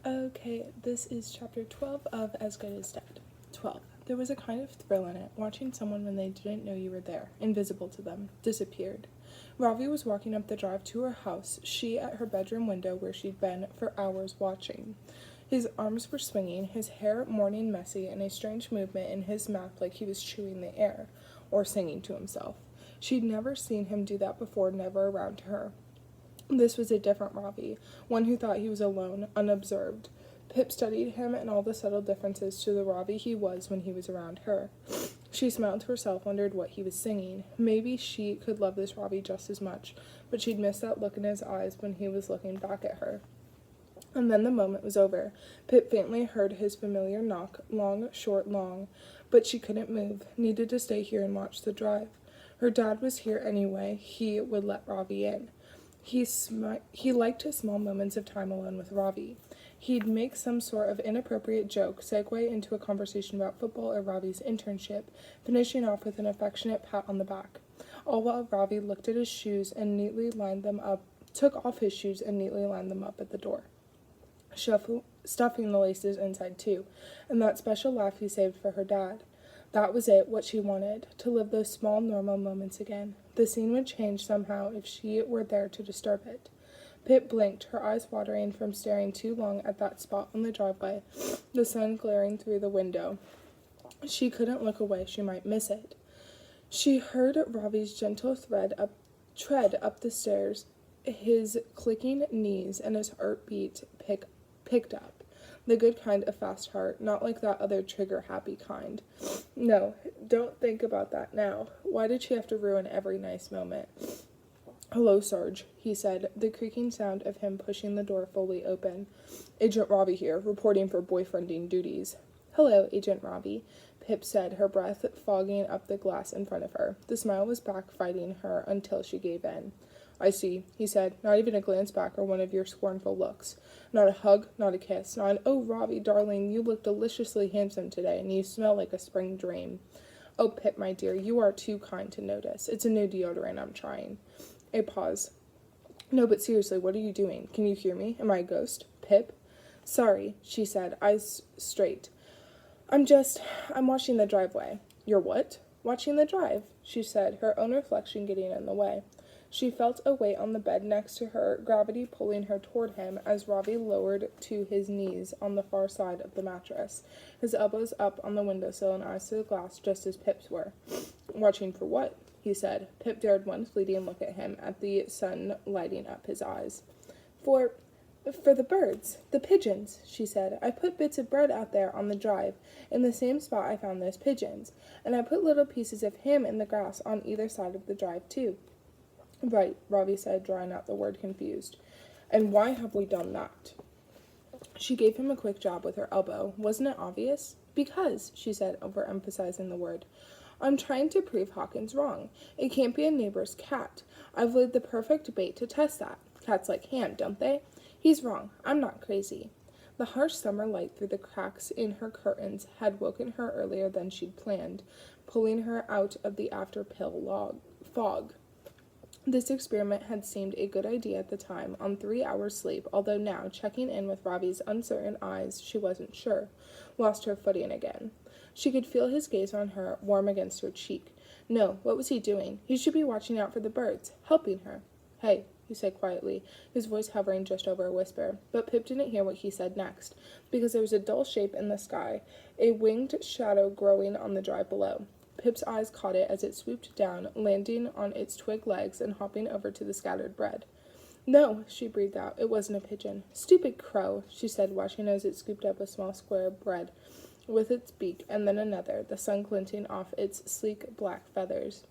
Okay, this is chapter 12 of As Good as Dead. 12. There was a kind of thrill in it, watching someone when they didn't know you were there, invisible to them, disappeared. Ravi was walking up the drive to her house, she at her bedroom window where she'd been for hours watching. His arms were swinging, his hair morning messy, and a strange movement in his mouth like he was chewing the air, or singing to himself. She'd never seen him do that before, never around her. This was a different Ravi, one who thought he was alone, unobserved. Pip studied him and all the subtle differences to the Ravi he was when he was around her. She smiled to herself, wondered what he was singing. Maybe she could love this Ravi just as much, but she'd miss that look in his eyes when he was looking back at her. And then the moment was over. Pip faintly heard his familiar knock, long, short, long, but she couldn't move, needed to stay here and watch the drive. Her dad was here anyway, he would let Ravi in. He liked his small moments of time alone with Ravi. He'd make some sort of inappropriate joke, segue into a conversation about football or Ravi's internship, finishing off with an affectionate pat on the back. All while Ravi looked at his shoes and took off his shoes and neatly lined them up at the door, stuffing the laces inside too, and that special laugh he saved for her dad. That was it, what she wanted, to live those small, normal moments again. The scene would change somehow if she were there to disturb it. Pip blinked, her eyes watering from staring too long at that spot on the driveway, the sun glaring through the window. She couldn't look away, she might miss it. She heard Ravi's gentle tread up the stairs, his clicking knees and his heartbeat picked up. The good kind of fast heart, not like that other trigger-happy kind. No, don't think about that now. Why did she have to ruin every nice moment? "Hello, Sarge," he said, the creaking sound of him pushing the door fully open. "Agent Ravi here, reporting for boyfriending duties." "Hello, Agent Ravi," Pip said, her breath fogging up the glass in front of her. The smile was back fighting her until she gave in. "I see," he said, "not even a glance back or one of your scornful looks. Not a hug, not a kiss, not an, 'Oh, Ravi, darling, you look deliciously handsome today, and you smell like a spring dream.' Oh, Pip, my dear, you are too kind to notice. It's a new deodorant I'm trying." A pause. "No, but seriously, what are you doing? Can you hear me? Am I a ghost? Pip?" "Sorry," she said, eyes straight. I'm watching the driveway." "You're what?" "Watching the drive," she said, her own reflection getting in the way. She felt a weight on the bed next to her, gravity pulling her toward him as Ravi lowered to his knees on the far side of the mattress, his elbows up on the windowsill and eyes to the glass just as Pip's were. "Watching for what?" he said. Pip dared one fleeting look at him, at the sun lighting up his eyes. For the birds, the pigeons," she said. "I put bits of bread out there on the drive, in the same spot I found those pigeons, and I put little pieces of ham in the grass on either side of the drive, too." "Right," Ravi said, drawing out the word confused. "And why have we done that?" She gave him a quick jab with her elbow. "Wasn't it obvious?" "Because," she said, overemphasizing the word, "I'm trying to prove Hawkins wrong. It can't be a neighbor's cat. I've laid the perfect bait to test that. Cats like ham, don't they? He's wrong. I'm not crazy." The harsh summer light through the cracks in her curtains had woken her earlier than she'd planned, pulling her out of the after-pill fog. This experiment had seemed a good idea at the time, on 3 hours sleep, although now, checking in with Ravi's uncertain eyes, she wasn't sure. Lost her footing again. She could feel his gaze on her, warm against her cheek. No, what was he doing? He should be watching out for the birds, helping her. "Hey," he said quietly, his voice hovering just over a whisper. But Pip didn't hear what he said next, because there was a dull shape in the sky, a winged shadow growing on the drive below. Pip's eyes caught it as it swooped down, landing on its twig legs and hopping over to the scattered bread. "No," she breathed out, "it wasn't a pigeon." "Stupid crow," she said, watching as it scooped up a small square of bread with its beak, and then another, the sun glinting off its sleek black feathers.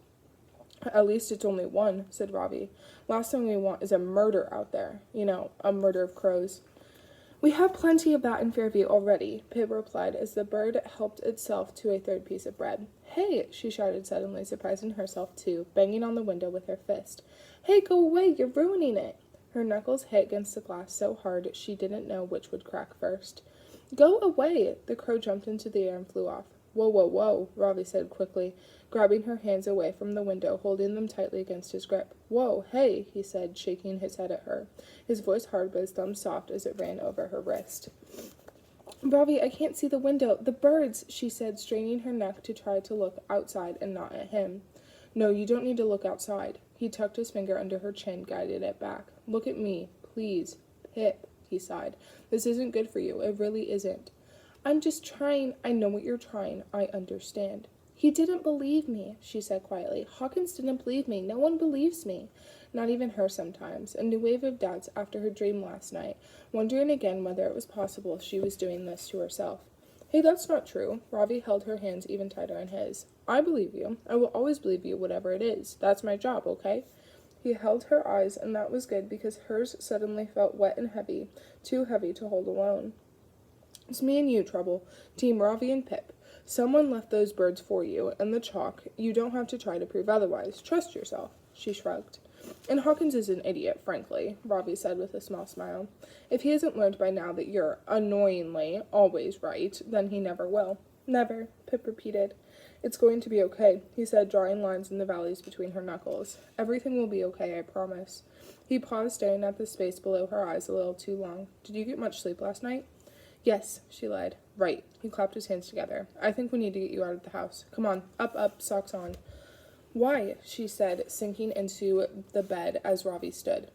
"At least it's only one," said Ravi. "Last thing we want is a murder out there. A murder of crows." "We have plenty of that in Fairview already," Pip replied as the bird helped itself to a third piece of bread. "Hey," she shouted suddenly, surprising herself too, banging on the window with her fist. "Hey, go away, you're ruining it." Her knuckles hit against the glass so hard she didn't know which would crack first. "Go away!" The crow jumped into the air and flew off. Whoa, whoa, whoa, Ravi said quickly, grabbing her hands away from the window, holding them tightly against his grip. Whoa, hey, he said, shaking his head at her, his voice hard but his thumb soft as it ran over her wrist. Ravi, I can't see the window. The birds, she said, straining her neck to try to look outside and not at him. No, you don't need to look outside. He tucked his finger under her chin, guided it back. Look at me, please. Pip, he sighed. This isn't good for you. It really isn't. I'm just trying. I know what you're trying. I understand. He didn't believe me, she said quietly. Hawkins didn't believe me. No one believes me. Not even her sometimes. A new wave of doubts after her dream last night, wondering again whether it was possible she was doing this to herself. Hey, that's not true. Ravi held her hands even tighter in his. I believe you. I will always believe you, whatever it is. That's my job, okay? He held her eyes, and that was good because hers suddenly felt wet and heavy, too heavy to hold alone. It's me and you, Trouble. Team Ravi and Pip. Someone left those birds for you, and the chalk. You don't have to try to prove otherwise. Trust yourself. She shrugged. And Hawkins is an idiot, frankly, Ravi said with a small smile. If he hasn't learned by now that you're annoyingly always right, then he never will. Never, Pip repeated. It's going to be okay, he said, drawing lines in the valleys between her knuckles. Everything will be okay, I promise. He paused, staring at the space below her eyes a little too long. Did you get much sleep last night? Yes, she lied. Right. He clapped his hands together. I think we need to get you out of the house. Come on, up, socks on. Why? She said, sinking into the bed as Ravi stood.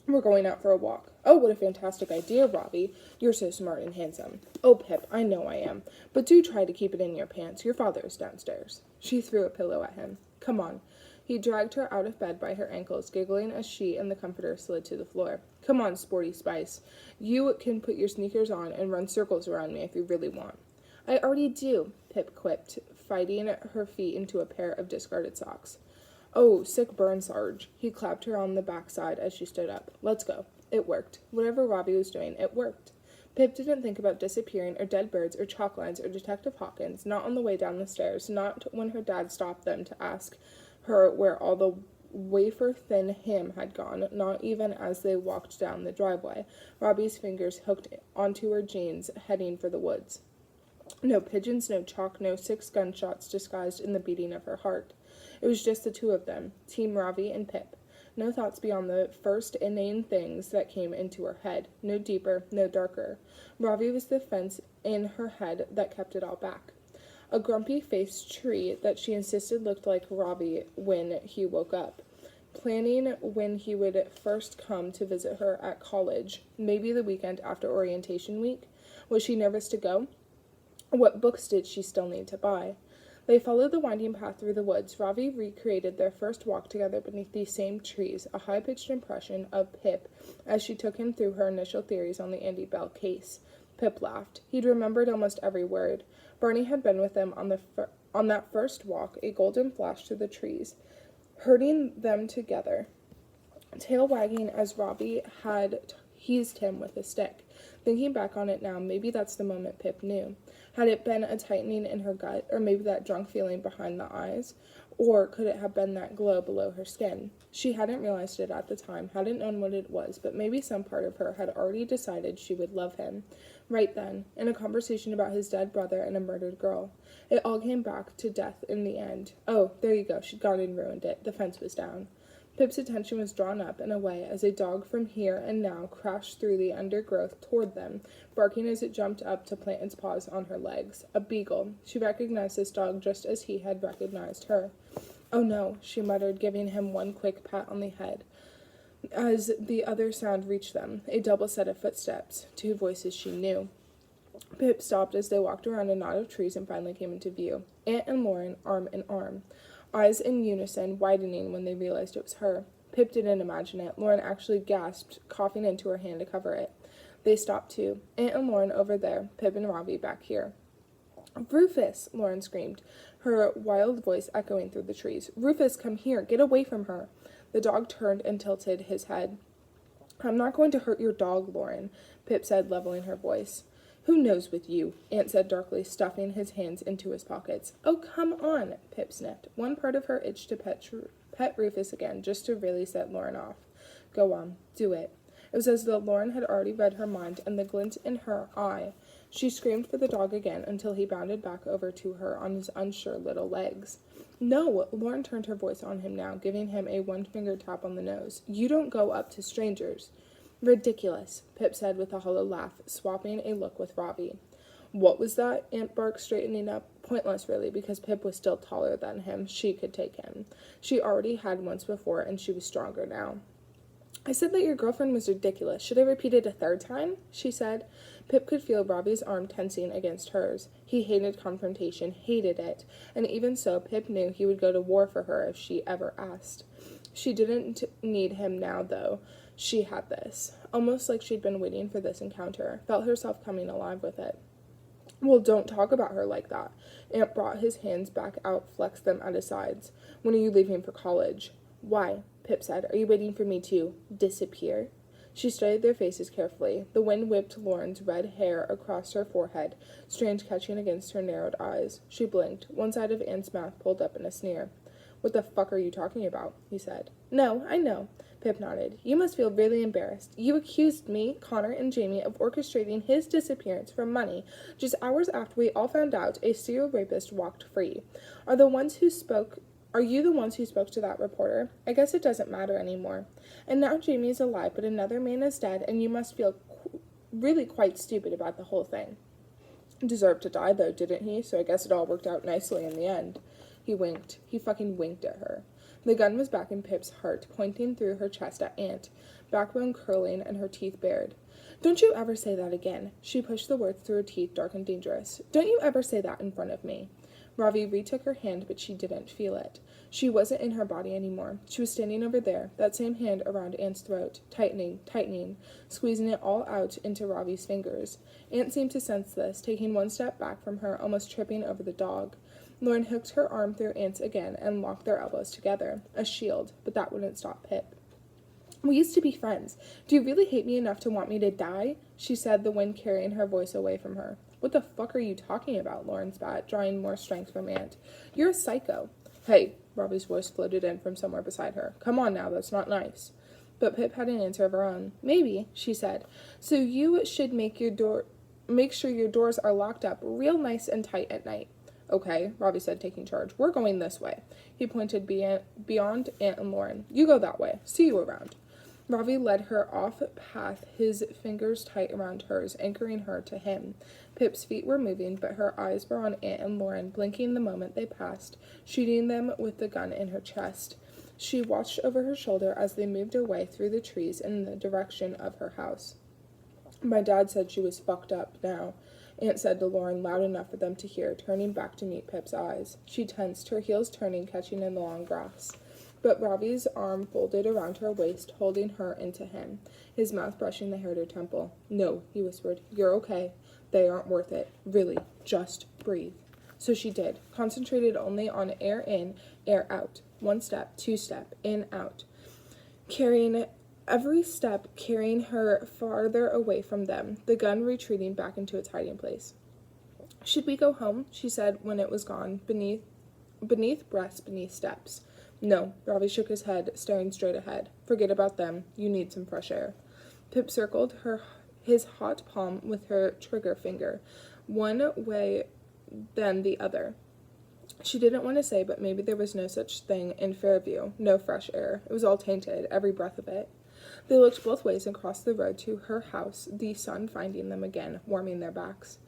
We're going out for a walk. Oh, what a fantastic idea, Ravi. You're so smart and handsome. Oh, Pip, I know I am. But do try to keep it in your pants. Your father is downstairs. She threw a pillow at him. Come on. He dragged her out of bed by her ankles, giggling as she and the comforter slid to the floor. Come on, Sporty Spice. You can put your sneakers on and run circles around me if you really want. I already do, Pip quipped, fighting her feet into a pair of discarded socks. Oh, sick burn, Sarge. He clapped her on the backside as she stood up. Let's go. It worked. Whatever Ravi was doing, it worked. Pip didn't think about disappearing or dead birds or chalk lines or Detective Hawkins, not on the way down the stairs, not when her dad stopped them to ask her where all the wafer-thin ham had gone, not even as they walked down the driveway, Robbie's fingers hooked onto her jeans, heading for the woods. No pigeons, no chalk, no 6 gunshots disguised in the beating of her heart. It was just the two of them, Team Ravi and Pip. No thoughts beyond the first inane things that came into her head, no deeper, no darker. Ravi was the fence in her head that kept it all back. A grumpy-faced tree that she insisted looked like Ravi when he woke up. Planning when he would first come to visit her at college, maybe the weekend after orientation week. Was she nervous to go? What books did she still need to buy? They followed the winding path through the woods. Ravi recreated their first walk together beneath these same trees, a high-pitched impression of Pip as she took him through her initial theories on the Andy Bell case. Pip laughed. He'd remembered almost every word. Barney had been with them on that first walk, a golden flash through the trees, herding them together, tail wagging as Ravi had teased him with a stick. Thinking back on it now, maybe that's the moment Pip knew. Had it been a tightening in her gut, or maybe that drunk feeling behind the eyes? Or could it have been that glow below her skin? She hadn't realized it at the time, hadn't known what it was, but maybe some part of her had already decided she would love him. Right then, in a conversation about his dead brother and a murdered girl. It all came back to death in the end. Oh, there you go, she'd gone and ruined it. The fence was down. Pip's attention was drawn up and away as a dog from here and now crashed through the undergrowth toward them, barking as it jumped up to plant its paws on her legs. A beagle. She recognized this dog just as he had recognized her. Oh no, she muttered, giving him one quick pat on the head. As the other sound reached them, a double set of footsteps, 2 voices she knew. Pip stopped as they walked around a knot of trees and finally came into view. Aunt and Lauren, arm in arm. Eyes in unison, widening when they realized it was her. Pip didn't imagine it. Lauren actually gasped, coughing into her hand to cover it. They stopped too. Aunt and Lauren over there, Pip and Ravi back here. Rufus! Lauren screamed, her wild voice echoing through the trees. Rufus, come here. Get away from her. The dog turned and tilted his head. I'm not going to hurt your dog, Lauren, Pip said, leveling her voice. Who knows with you, Aunt said darkly, stuffing his hands into his pockets. Oh, come on, Pip sniffed. One part of her itched to pet Rufus again, just to really set Lauren off. Go on, do it. It was as though Lauren had already read her mind, and the glint in her eye. She screamed for the dog again until he bounded back over to her on his unsure little legs. No, Lauren turned her voice on him now, giving him a one-finger tap on the nose. You don't go up to strangers. Ridiculous, Pip said with a hollow laugh, swapping a look with Ravi. What was that? Aunt barked, straightening up. Pointless, really, because Pip was still taller than him. She could take him. She already had once before, and she was stronger now. I said that your girlfriend was ridiculous. Should I repeat it a third time? She said. Pip could feel Ravi's arm tensing against hers. He hated confrontation, hated it, and even so, Pip knew he would go to war for her if she ever asked. She didn't need him now, though. She had this. Almost like she'd been waiting for this encounter. Felt herself coming alive with it. Well, don't talk about her like that. Aunt brought his hands back out, flexed them at his sides. When are you leaving for college? Why? Pip said. Are you waiting for me to disappear? She studied their faces carefully. The wind whipped Lauren's red hair across her forehead, strange catching against her narrowed eyes. She blinked. One side of Aunt's mouth pulled up in a sneer. What the fuck are you talking about? He said. No, I know. Pip nodded. You must feel really embarrassed. You accused me, Connor, and Jamie of orchestrating his disappearance for money just hours after we all found out a serial rapist walked free. Are you the ones who spoke to that reporter? I guess it doesn't matter anymore. And now Jamie is alive, but another man is dead, and you must feel really quite stupid about the whole thing. Deserved to die, though, didn't he? So I guess it all worked out nicely in the end. He winked. He fucking winked at her. The gun was back in Pip's heart, pointing through her chest at Aunt, backbone curling and her teeth bared. Don't you ever say that again. She pushed the words through her teeth, dark and dangerous. Don't you ever say that in front of me. Ravi retook her hand, but she didn't feel it. She wasn't in her body anymore. She was standing over there, that same hand around Aunt's throat, tightening, squeezing it all out into Ravi's fingers. Aunt seemed to sense this, taking one step back from her, almost tripping over the dog. Lauren hooked her arm through Aunt's again and locked their elbows together, a shield, but that wouldn't stop Pip. We used to be friends. Do you really hate me enough to want me to die? She said, the wind carrying her voice away from her. What the fuck are you talking about? Lauren spat, drawing more strength from Aunt. You're a psycho. Hey, Robbie's voice floated in from somewhere beside her. Come on now, that's not nice. But Pip had an answer of her own. Maybe, she said. So you should make sure your doors are locked up real nice and tight at night. Okay, Ravi said, taking charge. We're going this way. He pointed beyond Aunt and Lauren. You go that way. See you around. Ravi led her off path, his fingers tight around hers, anchoring her to him. Pip's feet were moving, but her eyes were on Aunt and Lauren, blinking the moment they passed, shooting them with the gun in her chest. She watched over her shoulder as they moved away through the trees in the direction of her house. My dad said she was fucked up now, Aunt said to Lauren, loud enough for them to hear, turning back to meet Pip's eyes. She tensed, her heels turning, catching in the long grass. But Ravi's arm folded around her waist, holding her into him, his mouth brushing the hair at her temple. No, he whispered. You're okay. They aren't worth it. Really, just breathe. So she did, concentrated only on air in, air out. 1 step, 2 step, in, out. Every step carrying her farther away from them, the gun retreating back into its hiding place. Should we go home? She said when it was gone, beneath breaths, beneath steps. No, Ravi shook his head, staring straight ahead. Forget about them. You need some fresh air. Pip circled his hot palm with her trigger finger, one way then the other. She didn't want to say, but maybe there was no such thing in Fairview, no fresh air. It was all tainted, every breath of it. They looked both ways and crossed the road to her house, the sun finding them again, warming their backs.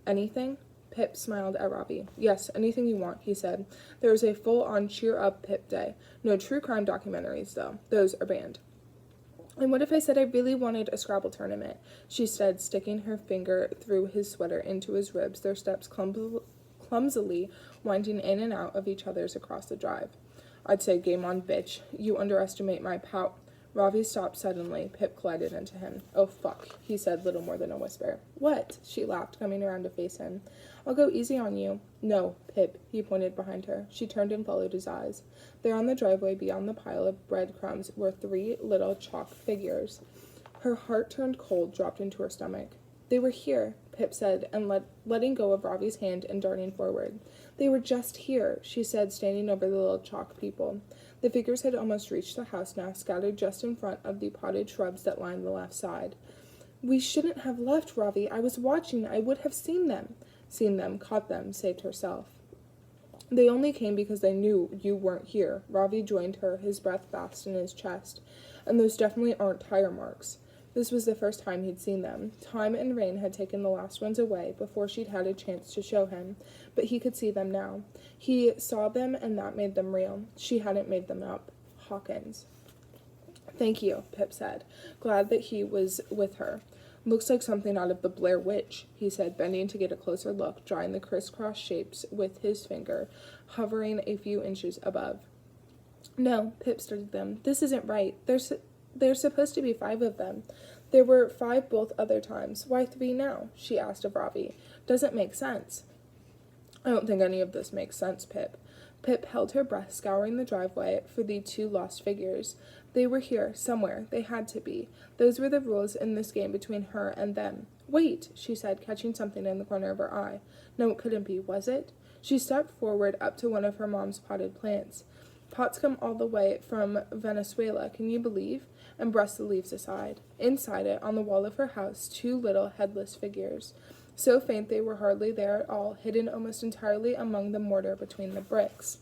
Anything? Pip smiled at Ravi. Yes, anything you want, he said. There is a full-on cheer-up Pip day. No true crime documentaries, though. Those are banned. And what if I said I really wanted a Scrabble tournament? She said, sticking her finger through his sweater into his ribs, their steps clumsily winding in and out of each other's across the drive. I'd say game on, bitch. You underestimate my power. Ravi stopped suddenly. Pip collided into him. Oh, fuck, he said, little more than a whisper. What? She laughed, coming around to face him. I'll go easy on you. No, Pip, he pointed behind her. She turned and followed his eyes. There on the driveway beyond the pile of breadcrumbs were 3 little chalk figures. Her heart turned cold, dropped into her stomach. They were here, Pip said, and letting go of Ravi's hand and darting forward. They were just here, she said, standing over the little chalk people. The figures had almost reached the house now, scattered just in front of the potted shrubs that lined the left side. "We shouldn't have left, Ravi. I was watching. I would have seen them." "Seen them, caught them, saved herself." "They only came because they knew you weren't here." Ravi joined her, his breath fast in his chest. "And those definitely aren't tire marks." This was the first time he'd seen them. Time and rain had taken the last ones away before she'd had a chance to show him, but he could see them now. He saw them, and that made them real. She hadn't made them up. Hawkins. "Thank you," Pip said, glad that he was with her. "Looks like something out of the Blair Witch," he said, bending to get a closer look, drawing the crisscross shapes with his finger, hovering a few inches above. "No," Pip studied them. "This isn't right. There's supposed to be 5 of them. There were 5 both other times. Why 3 now?" she asked of Ravi. "Doesn't make sense." "I don't think any of this makes sense, Pip." Pip held her breath, scouring the driveway for the 2 lost figures. They were here, somewhere. They had to be. Those were the rules in this game between her and them. "Wait," she said, catching something in the corner of her eye. No, it couldn't be, was it? She stepped forward up to one of her mom's potted plants. Pots come all the way from Venezuela, can you believe? And brushed the leaves aside. Inside it, on the wall of her house, 2 little headless figures. So faint they were hardly there at all, hidden almost entirely among the mortar between the bricks.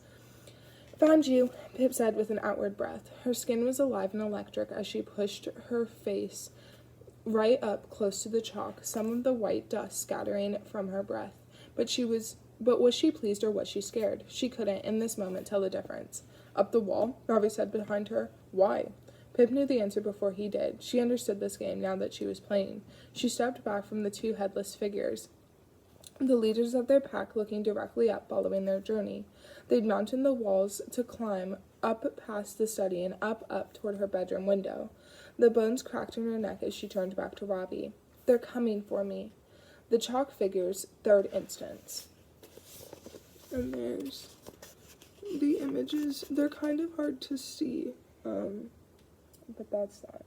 "Found you," Pip said with an outward breath. Her skin was alive and electric as she pushed her face right up close to the chalk, some of the white dust scattering from her breath. But was she pleased or was she scared? She couldn't, in this moment, tell the difference. "Up the wall?" Ravi said behind her. "Why?" Pip knew the answer before he did. She understood this game now that she was playing. She stepped back from the 2 headless figures, the leaders of their pack looking directly up, following their journey. They'd mounted the walls to climb up past the study and up toward her bedroom window. The bones cracked in her neck as she turned back to Ravi. "They're coming for me." The chalk figures, 3rd instance. And there's the images. They're kind of hard to see, but that's that.